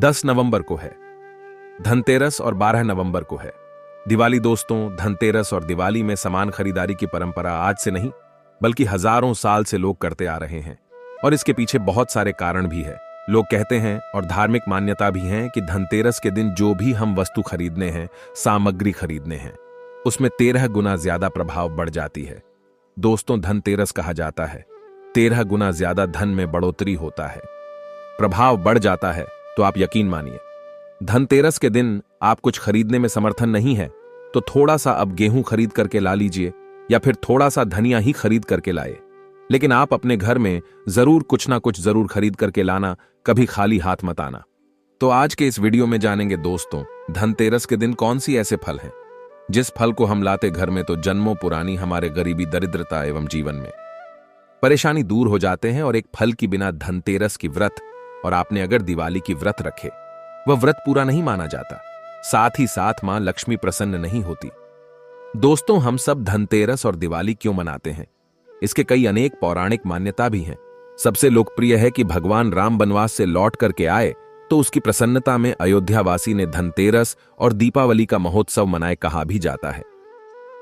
10 नवंबर को है। धनतेरस और 12 नवंबर को है दिवाली। दोस्तों, धनतेरस और दिवाली में सामान खरीदारी की परंपरा आज से नहीं बल्कि हजारों साल से लोग करते आ रहे हैं और इसके पीछे बहुत सारे कारण भी है। लोग कहते हैं और धार्मिक मान्यता भी है कि धनतेरस के दिन जो भी हम वस्तु खरीदने हैं, सामग्री खरीदने हैं, उसमें 13 गुना ज्यादा प्रभाव बढ़ जाती है। दोस्तों, धनतेरस कहा जाता है 13 गुना ज्यादा धन में बढ़ोतरी होता है, प्रभाव बढ़ जाता है। तो आप यकीन मानिए, धनतेरस के दिन आप कुछ खरीदने में समर्थन नहीं है तो थोड़ा सा अब गेहूं खरीद करके ला लीजिए या फिर थोड़ा सा धनिया ही खरीद करके लाए, लेकिन आप अपने घर में जरूर कुछ ना कुछ जरूर खरीद करके लाना, कभी खाली हाथ मत आना। तो आज के इस वीडियो में जानेंगे दोस्तों, धनतेरस के दिन कौन सी ऐसे फल हैं जिस फल को हम लाते घर में तो जन्मों पुरानी हमारे गरीबी, दरिद्रता एवं जीवन में परेशानी दूर हो जाते हैं। और एक फल की बिना धनतेरस की व्रत और आपने अगर दिवाली की व्रत रखे, वह व्रत पूरा नहीं माना जाता, साथ ही साथ मां लक्ष्मी प्रसन्न नहीं होती। दोस्तों, हम सब धनतेरस और दिवाली क्यों मनाते हैं? इसके कई अनेक पौराणिक मान्यता भी हैं। सबसे लोकप्रिय है कि भगवान राम वनवास से लौट करके आए तो उसकी प्रसन्नता में अयोध्यावासी ने धनतेरस और दीपावली का महोत्सव मनाए, कहा भी जाता है।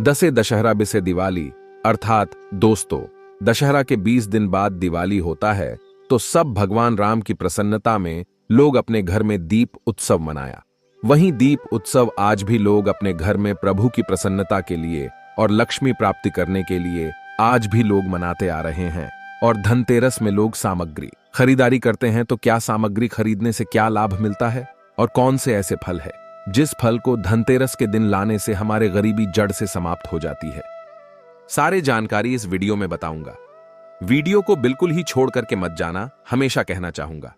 दसे दशहरा बिसे दिवाली, अर्थात दोस्तों, दशहरा के 20 दिन बाद दिवाली होता है तो सब भगवान राम की प्रसन्नता में लोग अपने घर में दीप उत्सव मनाया। वहीं दीप उत्सव आज भी लोग अपने घर में प्रभु की प्रसन्नता के लिए और लक्ष्मी प्राप्ति करने के लिए आज भी लोग मनाते आ रहे हैं। और धनतेरस में लोग सामग्री खरीदारी करते हैं तो क्या सामग्री खरीदने से क्या लाभ मिलता है और कौन से ऐसे फल है जिस फल को धनतेरस के दिन लाने से हमारे गरीबी जड़ से समाप्त हो जाती है? सारे जानकारी इस वीडियो में बताऊंगा। वीडियो को बिल्कुल ही छोड़ करके मत जाना। हमेशा कहना चाहूंगा,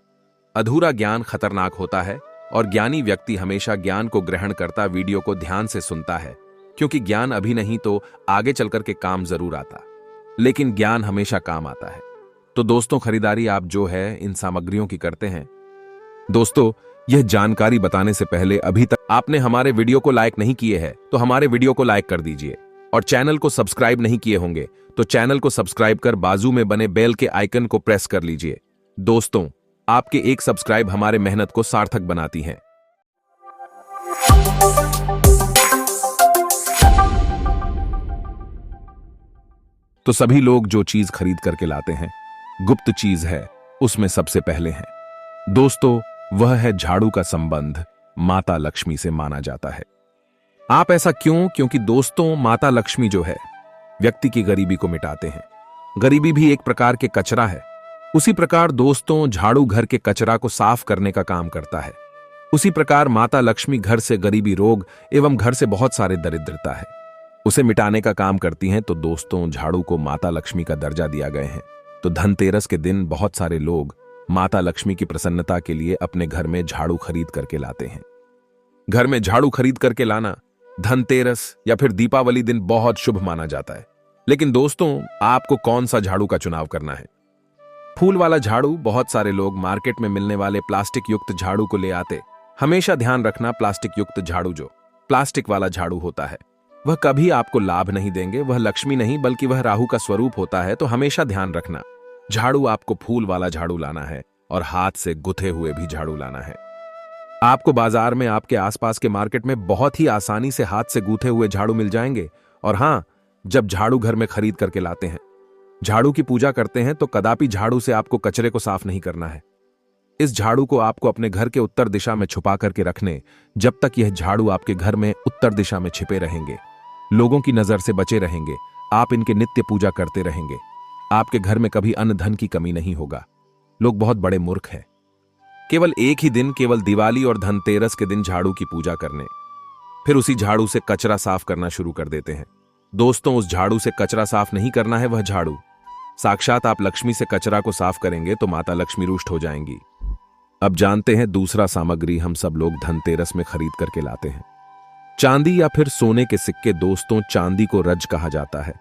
अधूरा ज्ञान खतरनाक होता है और ज्ञानी व्यक्ति हमेशा ज्ञान को ग्रहण करता वीडियो को ध्यान से सुनता है, क्योंकि ज्ञान अभी नहीं तो आगे चल करके काम जरूर आता, लेकिन ज्ञान हमेशा काम आता है। तो दोस्तों, खरीदारी आप जो है इन सामग्रियों की करते हैं। दोस्तों, यह जानकारी बताने से पहले अभी तक आपने हमारे वीडियो को लाइक नहीं किए हैं तो हमारे वीडियो को लाइक कर दीजिए और चैनल को सब्सक्राइब नहीं किए होंगे तो चैनल को सब्सक्राइब कर बाजू में बने बेल के आइकन को प्रेस कर लीजिए। दोस्तों, आपके एक सब्सक्राइब हमारे मेहनत को सार्थक बनाती है। तो सभी लोग जो चीज खरीद करके लाते हैं, गुप्त चीज है, उसमें सबसे पहले है दोस्तों, वह है झाड़ू का संबंध माता लक्ष्मी से माना जाता है। आप ऐसा क्यों? क्योंकि दोस्तों, माता लक्ष्मी जो है व्यक्ति की गरीबी को मिटाते हैं। गरीबी भी एक प्रकार के कचरा है। उसी प्रकार दोस्तों, झाड़ू घर के कचरा को साफ करने का काम करता है। उसी प्रकार माता लक्ष्मी घर से गरीबी, रोग एवं घर से बहुत सारे दरिद्रता है, उसे मिटाने का काम करती हैं। तो दोस्तों, झाड़ू को माता लक्ष्मी का दर्जा दिया गए हैं। तो धनतेरस के दिन बहुत सारे लोग माता लक्ष्मी की प्रसन्नता के लिए अपने घर में झाड़ू खरीद करके लाते हैं। घर में झाड़ू खरीद करके लाना धनतेरस या फिर दीपावली दिन बहुत शुभ माना जाता है। लेकिन दोस्तों, आपको कौन सा झाड़ू का चुनाव करना है? फूल वाला झाड़ू? बहुत सारे लोग मार्केट में मिलने वाले प्लास्टिक युक्त झाड़ू को ले आते। हमेशा ध्यान रखना, प्लास्टिक युक्त झाड़ू, जो प्लास्टिक वाला झाड़ू होता है, वह कभी आपको लाभ नहीं देंगे। वह लक्ष्मी नहीं बल्कि वह राहु का स्वरूप होता है। तो हमेशा ध्यान रखना, झाड़ू आपको फूल वाला झाड़ू लाना है और हाथ से गुथे हुए भी झाड़ू लाना है। आपको बाजार में, आपके आसपास के मार्केट में बहुत ही आसानी से हाथ से गूथे हुए झाड़ू मिल जाएंगे। और हां, जब झाड़ू घर में खरीद करके लाते हैं, झाड़ू की पूजा करते हैं, तो कदापि झाड़ू से आपको कचरे को साफ नहीं करना है। इस झाड़ू को आपको अपने घर के उत्तर दिशा में छुपा करके रखने, जब तक यह झाड़ू आपके घर में उत्तर दिशा में छिपे रहेंगे, लोगों की नजर से बचे रहेंगे, आप इनके नित्य पूजा करते रहेंगे, आपके घर में कभी अन्न धन की कमी नहीं होगा। लोग बहुत बड़े मूर्ख हैं, केवल एक ही दिन, केवल दिवाली और धनतेरस के दिन झाड़ू की पूजा करने, फिर उसी झाड़ू से कचरा साफ करना शुरू कर देते हैं। दोस्तों, उस झाड़ू से कचरा साफ नहीं करना है। वह झाड़ू साक्षात आप लक्ष्मी से कचरा को साफ करेंगे तो माता लक्ष्मी रुष्ट हो जाएंगी। अब जानते हैं दूसरा सामग्री हम सब लोग धनतेरस में खरीद करके लाते हैं, चांदी या फिर सोने के सिक्के। दोस्तों, चांदी को रज कहा जाता है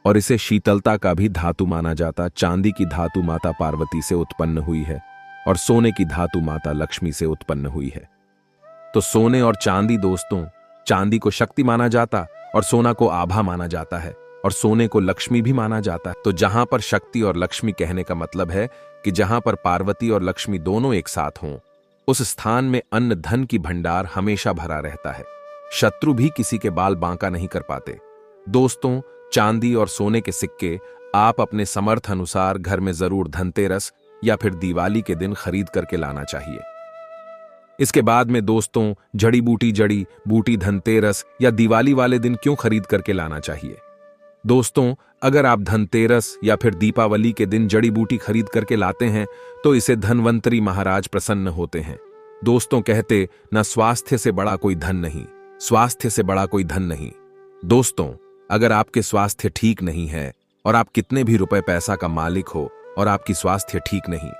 और इसे शीतलता का भी धातु माना जाता। चांदी की धातु माता पार्वती से उत्पन्न हुई है और सोने की धातु माता लक्ष्मी से उत्पन्न हुई है। तो सोने और चांदी, दोस्तों, चांदी को शक्ति माना जाता और सोना को आभा माना जाता है और सोने को लक्ष्मी भी माना जाता है। तो जहां पर शक्ति और लक्ष्मी कहने का मतलब है कि जहां पर पार्वती और लक्ष्मी दोनों एक साथ हों, उस स्थान में अन्न धन की भंडार हमेशा भरा रहता है। शत्रु भी किसी के बाल बांका नहीं कर पाते। दोस्तों, चांदी और सोने के सिक्के आप अपने समर्थ अनुसार घर में जरूर धनतेरस या फिर दिवाली के दिन खरीद करके लाना चाहिए। इसके बाद में दोस्तों, जड़ी बूटी धनतेरस या दिवाली वाले दिन क्यों खरीद करके लाना चाहिए? दोस्तों, अगर आप धनतेरस या फिर दीपावली के दिन जड़ी बूटी खरीद करके लाते हैं तो इसे धनवंतरी महाराज प्रसन्न होते हैं। दोस्तों, कहते न स्वास्थ्य से बड़ा कोई धन नहीं, स्वास्थ्य से बड़ा कोई धन नहीं। दोस्तों, अगर आपके स्वास्थ्य ठीक नहीं है और आप कितने भी रुपए पैसा का मालिक हो और आपकी स्वास्थ्य ठीक नहीं,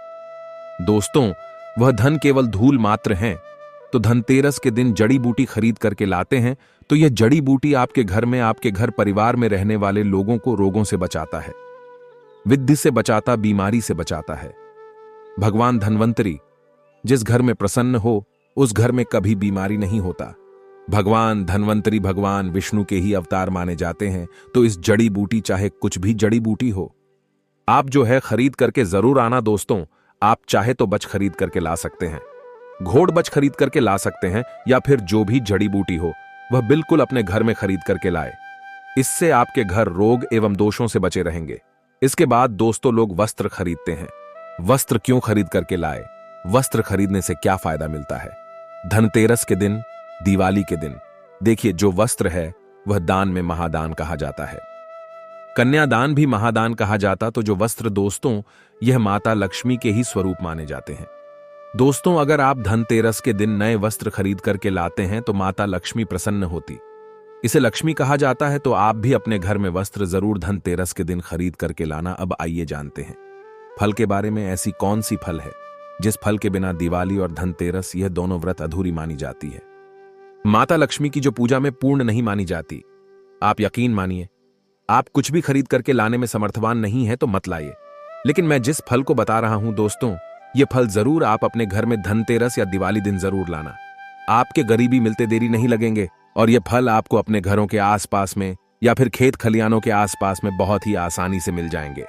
दोस्तों वह धन केवल धूल मात्र हैं। तो धनतेरस के दिन जड़ी बूटी खरीद करके लाते हैं तो यह जड़ी बूटी आपके घर में, आपके घर परिवार में रहने वाले लोगों को रोगों से बचाता है, विद्धि से बचाता, बीमारी से बचाता है। भगवान धनवंतरी जिस घर में प्रसन्न हो उस घर में कभी बीमारी नहीं होता। भगवान धनवंतरी भगवान विष्णु के ही अवतार माने जाते हैं। तो इस जड़ी बूटी, चाहे कुछ भी जड़ी बूटी हो, आप जो है खरीद करके जरूर आना। दोस्तों, आप चाहे तो बच खरीद करके ला सकते हैं, घोड़ बच खरीद करके ला सकते हैं, या फिर जो भी जड़ी बूटी हो वह बिल्कुल अपने घर में खरीद करके लाए। इससे आपके घर रोग एवं दोषों से बचे रहेंगे। इसके बाद दोस्तों, लोग वस्त्र खरीदते हैं। वस्त्र क्यों खरीद करके लाए? वस्त्र खरीदने से क्या फायदा मिलता है? धनतेरस के दिन, दिवाली के दिन देखिए, जो वस्त्र है वह दान में महादान कहा जाता है। कन्यादान भी महादान कहा जाता। तो जो वस्त्र दोस्तों, यह माता लक्ष्मी के ही स्वरूप माने जाते हैं। दोस्तों, अगर आप धनतेरस के दिन नए वस्त्र खरीद करके लाते हैं तो माता लक्ष्मी प्रसन्न होती, इसे लक्ष्मी कहा जाता है। तो आप भी अपने घर में वस्त्र जरूर धनतेरस के दिन खरीद करके लाना। अब आइए जानते हैं फल के बारे में। ऐसी कौन सी फल है जिस फल के बिना दिवाली और धनतेरस यह दोनों व्रत अधूरी मानी जाती है? माता लक्ष्मी की जो पूजा में पूर्ण नहीं मानी जाती। आप यकीन मानिए, आप कुछ भी खरीद करके लाने में समर्थवान नहीं है तो मत लाइए। लेकिन मैं जिस फल को बता रहा हूं दोस्तों, ये फल जरूर आप अपने घर में धनतेरस या दिवाली दिन जरूर लाना। आपके गरीबी मिलते देरी नहीं लगेंगे और ये फल आपको अपने घरों के आसपास में या फिर खेत खलियानों के आसपास में बहुत ही आसानी से मिल जाएंगे।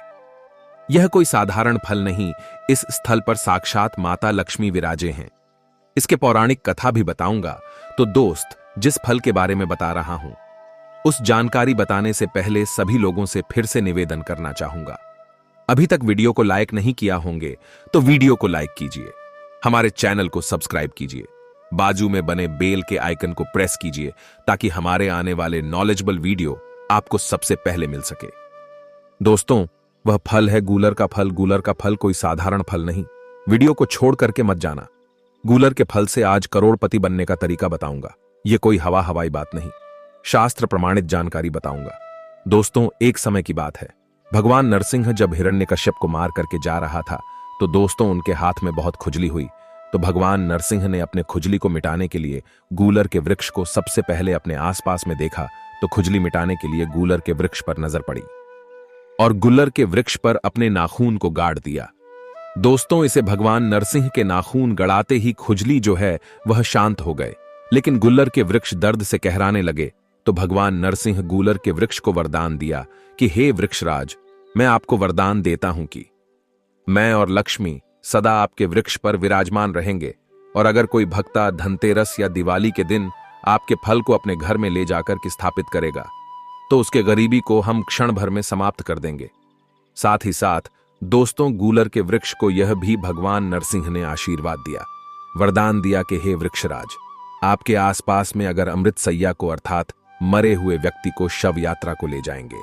यह कोई साधारण फल नहीं, इस स्थल पर साक्षात माता लक्ष्मी विराजे हैं। इसके पौराणिक कथा भी बताऊंगा। तो दोस्त, जिस फल के बारे में बता रहा हूं, उस जानकारी बताने से पहले सभी लोगों से फिर से निवेदन करना चाहूंगा। अभी तक वीडियो को लाइक नहीं किया होंगे तो वीडियो को लाइक कीजिए, हमारे चैनल को सब्सक्राइब कीजिए, बाजू में बने बेल के आइकन को प्रेस कीजिए ताकि हमारे आने वाले नॉलेजेबल वीडियो आपको सबसे पहले मिल सके। दोस्तों, वह फल है गूलर का फल। गूलर का फल कोई साधारण फल नहीं। वीडियो को छोड़ करके मत जाना। गूलर के फल से आज करोड़पति बनने का तरीका बताऊंगा। यह कोई हवाई बात नहीं, शास्त्र प्रमाणित जानकारी बताऊंगा। दोस्तों, एक समय की बात है, भगवान नरसिंह जब हिरण्यकश्यप को मार करके जा रहा था तो दोस्तों उनके हाथ में बहुत खुजली हुई। तो भगवान नरसिंह ने अपने खुजली को मिटाने के लिए गूलर के वृक्ष को सबसे पहले अपने आसपास में देखा। तो खुजली मिटाने के लिए गूलर के वृक्ष पर नजर पड़ी और गूलर के वृक्ष पर अपने नाखून को गाड़ दिया। दोस्तों, इसे भगवान नरसिंह के नाखून गड़ाते ही खुजली जो है वह शांत हो गए। लेकिन गूलर के वृक्ष दर्द से कहराने लगे। तो भगवान नरसिंह गूलर के वृक्ष को वरदान दिया कि हे वृक्षराज, मैं आपको वरदान देता हूं कि मैं और लक्ष्मी सदा आपके वृक्ष पर विराजमान रहेंगे, और अगर कोई भक्ता धनतेरस या दिवाली के दिन आपके फल को अपने घर में ले जाकर के स्थापित करेगा तो उसके गरीबी को हम क्षण भर में समाप्त कर देंगे। साथ ही साथ दोस्तों, गूलर के वृक्ष को यह भी भगवान नरसिंह ने आशीर्वाद दिया, वरदान दिया कि हे वृक्षराज, आपके आसपास में अगर अमृत सैया को अर्थात मरे हुए व्यक्ति को शव यात्रा को ले जाएंगे,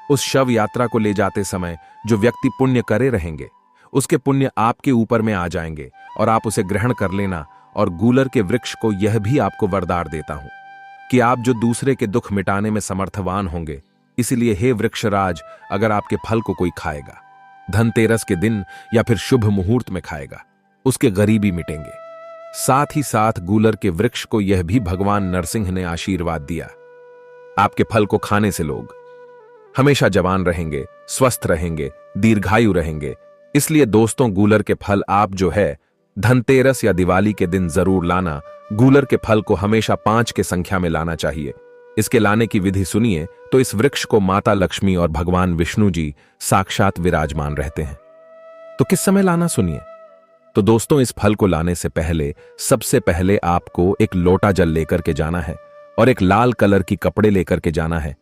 उस शव यात्रा को ले जाते समय जो व्यक्ति पुण्य करे रहेंगे उसके पुण्य आपके ऊपर में आ जाएंगे और आप उसे ग्रहण कर लेना। और गूलर के वृक्ष को यह भी आपको वरदान देता हूं कि आप जो दूसरे के दुख मिटाने में समर्थवान होंगे। इसलिए हे वृक्षराज, अगर आपके फल को कोई खाएगा धनतेरस के दिन या फिर शुभ मुहूर्त में खाएगा, उसके गरीबी मिटेंगे। साथ ही साथ गूलर के वृक्ष को यह भी भगवान नरसिंह ने आशीर्वाद दिया, आपके फल को खाने से लोग हमेशा जवान रहेंगे, स्वस्थ रहेंगे, दीर्घायु रहेंगे। इसलिए दोस्तों, गूलर के फल आप जो है धनतेरस या दिवाली के दिन जरूर लाना। गूलर के फल को हमेशा 5 के संख्या में लाना चाहिए। इसके लाने की विधि सुनिए तो इस वृक्ष को माता लक्ष्मी और भगवान विष्णु जी साक्षात विराजमान रहते हैं। तो किस समय लाना सुनिए। तो दोस्तों, इस फल को लाने से पहले सबसे पहले आपको एक लोटा जल लेकर के जाना है और एक लाल कलर की कपड़े लेकर के जाना है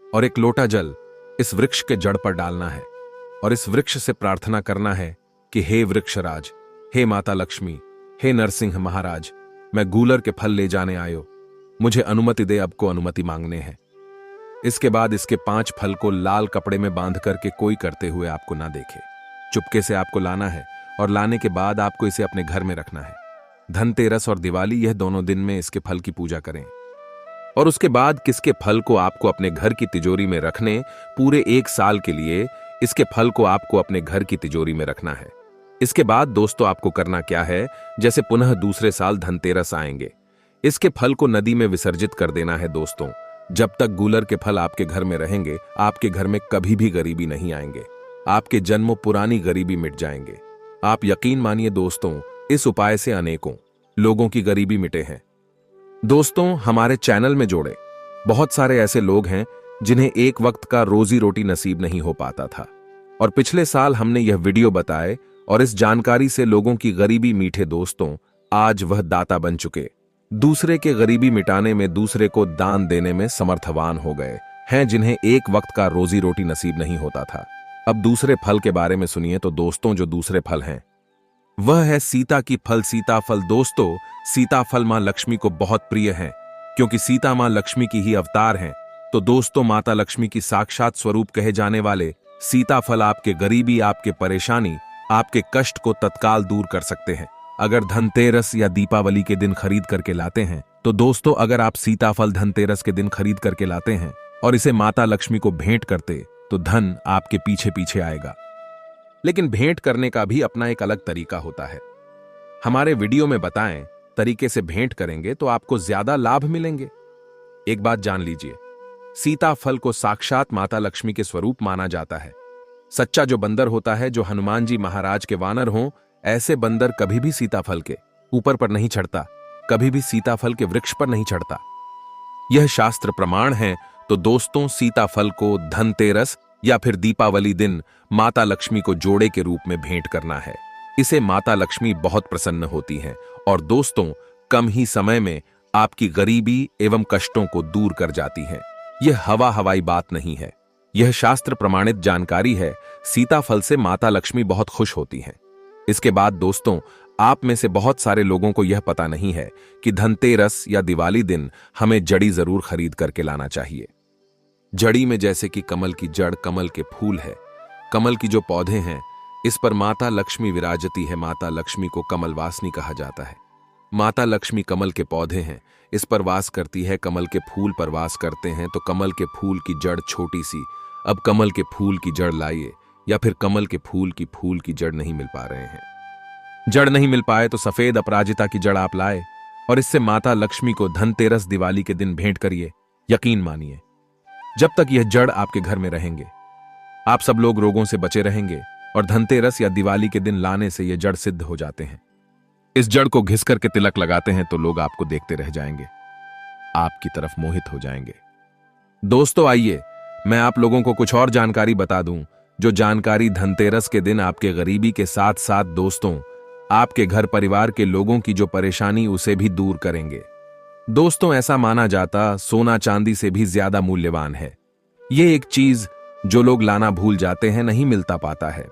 और एक लोटा जल इस वृक्ष के जड़ पर डालना है और इस वृक्ष से प्रार्थना करना है कि हे वृक्षराज, हे माता लक्ष्मी, हे नरसिंह महाराज, मैं गूलर के फल ले जाने आयो, मुझे अनुमति दे, अब को अनुमति मांगने हैं। इसके बाद इसके 5 फल को लाल कपड़े में बांध करके कोई करते हुए आपको ना देखे, चुपके से आपको लाना है और लाने के बाद आपको इसे अपने घर में रखना है। धनतेरस और दिवाली, यह दोनों दिन में इसके फल की पूजा करें और उसके बाद किसके फल को आपको अपने घर की तिजोरी में रखने, पूरे 1 साल के लिए इसके फल को आपको अपने घर की तिजोरी में रखना है। इसके बाद दोस्तों आपको करना क्या है, जैसे पुनः दूसरे साल धनतेरस आएंगे, इसके फल को नदी में विसर्जित कर देना है। दोस्तों, जब तक गूलर के फल आपके घर में रहेंगे, आपके घर में कभी भी गरीबी नहीं आएंगे, आपके जन्मों पुरानी गरीबी मिट जाएंगे। आप यकीन मानिए दोस्तों, इस उपाय से अनेकों लोगों की गरीबी मिटे हैं। दोस्तों, हमारे चैनल में जोड़े बहुत सारे ऐसे लोग हैं जिन्हें एक वक्त का रोजी रोटी नसीब नहीं हो पाता था और पिछले साल हमने यह वीडियो बताए और इस जानकारी से लोगों की गरीबी मीठे दोस्तों आज वह दाता बन चुके, दूसरे के गरीबी मिटाने में, दूसरे को दान देने में समर्थवान हो गए हैं, जिन्हें एक वक्त का रोजी रोटी नसीब नहीं होता था। अब दूसरे फल के बारे में सुनिए। तो दोस्तों, जो दूसरे फल हैं वह है सीता की फल, सीताफल। दोस्तों, सीताफल मां लक्ष्मी को बहुत प्रिय है क्योंकि सीता मां लक्ष्मी की ही अवतार हैं। तो दोस्तों, माता लक्ष्मी की साक्षात स्वरूप कहे जाने वाले सीताफल आपके गरीबी, आपके परेशानी, आपके कष्ट को तत्काल दूर कर सकते हैं। अगर धनतेरस या दीपावली के दिन खरीद करके लाते हैं तो दोस्तों, अगर आप सीताफल धनतेरस के दिन खरीद करके लाते हैं और इसे माता लक्ष्मी को भेंट करते तो धन आपके पीछे पीछे आएगा। लेकिन भेंट करने का भी अपना एक अलग तरीका होता है। हमारे वीडियो में बताएं तरीके से भेंट करेंगे तो आपको ज्यादा लाभ मिलेंगे। एक बात जान लीजिए, सीताफल को साक्षात माता लक्ष्मी के स्वरूप माना जाता है। सच्चा जो बंदर होता है, जो हनुमान जी महाराज के वानर हों, ऐसे बंदर कभी भी सीताफल के ऊपर पर नहीं चढ़ता, कभी भी सीताफल के वृक्ष पर नहीं चढ़ता। यह शास्त्र प्रमाण है। तो दोस्तों, सीताफल को धनतेरस या फिर दीपावली दिन माता लक्ष्मी को जोड़े के रूप में भेंट करना है। इसे माता लक्ष्मी बहुत प्रसन्न होती हैं और दोस्तों, कम ही समय में आपकी गरीबी एवं कष्टों को दूर कर जाती हैं। यह हवाई बात नहीं है, यह शास्त्र प्रमाणित जानकारी है। सीताफल से माता लक्ष्मी बहुत खुश होती हैं। इसके बाद दोस्तों, आप में से बहुत सारे लोगों को यह पता नहीं है कि धनतेरस या दिवाली दिन हमें जड़ी जरूर खरीद करके लाना चाहिए। जड़ी में जैसे कि कमल की जड़, कमल के फूल है, कमल की जो पौधे हैं, इस पर माता लक्ष्मी विराजती है। माता लक्ष्मी को कमलवासिनी कहा जाता है। माता लक्ष्मी कमल के पौधे हैं, इस पर वास करती है, कमल के फूल पर वास करते हैं। तो कमल के फूल की जड़ छोटी सी, अब कमल के फूल की जड़ लाइए, या फिर कमल के फूल की जड़ नहीं मिल पा रहे हैं, जड़ नहीं मिल पाए तो सफेद अपराजिता की जड़ आप लाए और इससे माता लक्ष्मी को धनतेरस दिवाली के दिन भेंट करिए। यकीन मानिए, जब तक यह जड़ आपके घर में रहेंगे, आप सब लोग रोगों से बचे रहेंगे और धनतेरस या दिवाली के दिन लाने से यह जड़ सिद्ध हो जाते हैं। इस जड़ को घिस करके तिलक लगाते हैं तो लोग आपको देखते रह जाएंगे, आपकी तरफ मोहित हो जाएंगे। दोस्तों, आइए मैं आप लोगों को कुछ और जानकारी बता दूं, जो जानकारी धनतेरस के दिन आपके गरीबी के साथ साथ दोस्तों आपके घर परिवार के लोगों की जो परेशानी उसे भी दूर करेंगे। दोस्तों, ऐसा माना जाता सोना चांदी से भी ज्यादा मूल्यवान है। यह एक चीज जो लोग लाना भूल जाते हैं, नहीं मिलता पाता है।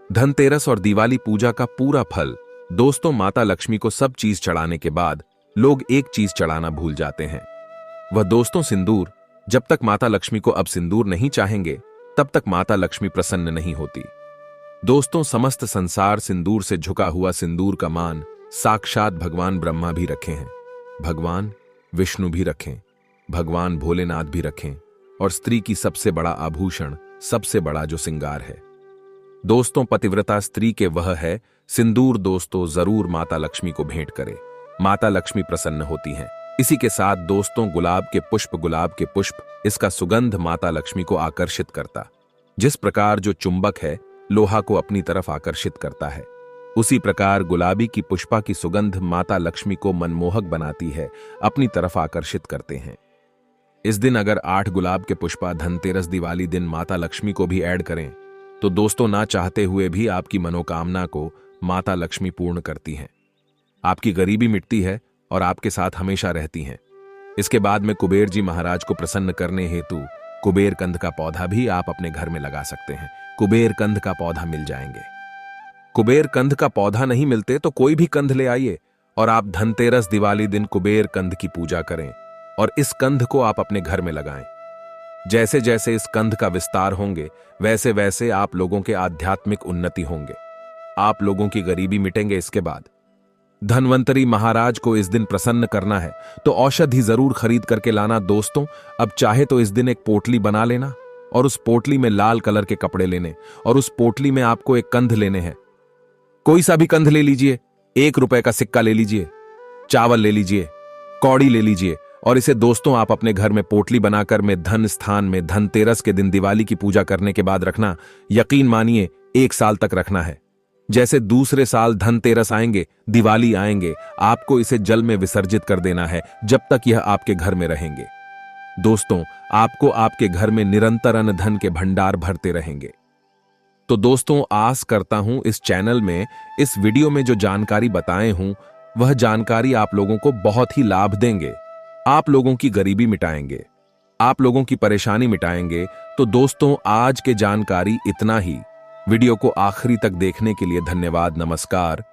धनतेरस और दिवाली पूजा का पूरा फल दोस्तों, माता लक्ष्मी को सब चीज चढ़ाने के बाद लोग एक चीज चढ़ाना भूल जाते हैं, वह दोस्तों सिंदूर। जब तक माता लक्ष्मी को अब सिंदूर नहीं चाहेंगे, तब तक माता लक्ष्मी प्रसन्न नहीं होती। दोस्तों, समस्त संसार सिंदूर से झुका हुआ, सिंदूर का मान साक्षात भगवान ब्रह्मा भी रखे हैं, भगवान विष्णु भी रखें, भगवान भोलेनाथ भी रखें, और स्त्री की सबसे बड़ा आभूषण, सबसे बड़ा जो सिंगार है दोस्तों, पतिव्रता स्त्री के वह है सिंदूर। दोस्तों, जरूर माता लक्ष्मी को भेंट करें, माता लक्ष्मी प्रसन्न होती हैं। इसी के साथ दोस्तों, गुलाब के पुष्प, इसका सुगंध माता लक्ष्मी को आकर्षित करता। जिस प्रकार जो चुंबक है लोहा को अपनी तरफ आकर्षित करता है, उसी प्रकार गुलाबी की पुष्पा की सुगंध माता लक्ष्मी को मनमोहक बनाती है, अपनी तरफ आकर्षित करते हैं। इस दिन अगर 8 गुलाब के पुष्पा धनतेरस दिवाली दिन माता लक्ष्मी को भी ऐड करें तो दोस्तों, ना चाहते हुए भी आपकी मनोकामना को माता लक्ष्मी पूर्ण करती हैं। आपकी गरीबी मिटती है और आपके साथ हमेशा रहती हैं। इसके बाद में कुबेर जी महाराज को प्रसन्न करने हेतु कुबेर कंद का पौधा भी आप अपने घर में लगा सकते हैं। कुबेर कंद का पौधा मिल जाएंगे। कुबेर कंद का पौधा नहीं मिलते तो कोई भी कंद ले आइए और आप धनतेरस दिवाली दिन कुबेर कंद की पूजा करें और इस कंद को आप अपने घर में लगाएं। जैसे जैसे इस कंद का विस्तार होंगे वैसे वैसे आप लोगों के आध्यात्मिक उन्नति होंगे। आप लोगों की गरीबी मिटेंगे। इसके बाद धनवंतरी महाराज को इस दिन प्रसन्न करना है तो औषधि जरूर खरीद करके लाना। दोस्तों, अब चाहे तो इस दिन एक पोटली बना लेना और उस पोटली में लाल कलर के कपड़े लेने और उस पोटली में आपको एक कंद लेने हैं। कोई सा भी कंद ले लीजिए, 1 रुपए का सिक्का ले लीजिए, चावल ले लीजिए, कौड़ी ले लीजिए और इसे दोस्तों आप अपने घर में पोटली बनाकर में धन स्थान में धनतेरस के दिन दिवाली की पूजा करने के बाद रखना। यकीन मानिए 1 साल तक रखना है। जैसे दूसरे साल धनतेरस आएंगे, दिवाली आएंगे, आपको इसे जल में विसर्जित कर देना है जब तक यह आपके घर में रहेंगे। दोस्तों, आपको आपके घर में निरंतर अन्न धन के भंडार भरते रहेंगे। तो दोस्तों, आस करता हूं इस चैनल में, इस वीडियो में जो जानकारी बताए हूं वह जानकारी आप लोगों को बहुत ही लाभ देंगे। आप लोगों की गरीबी मिटाएंगे, आप लोगों की परेशानी मिटाएंगे। तो दोस्तों, आज के जानकारी इतना ही। वीडियो को आखिरी तक देखने के लिए धन्यवाद। नमस्कार।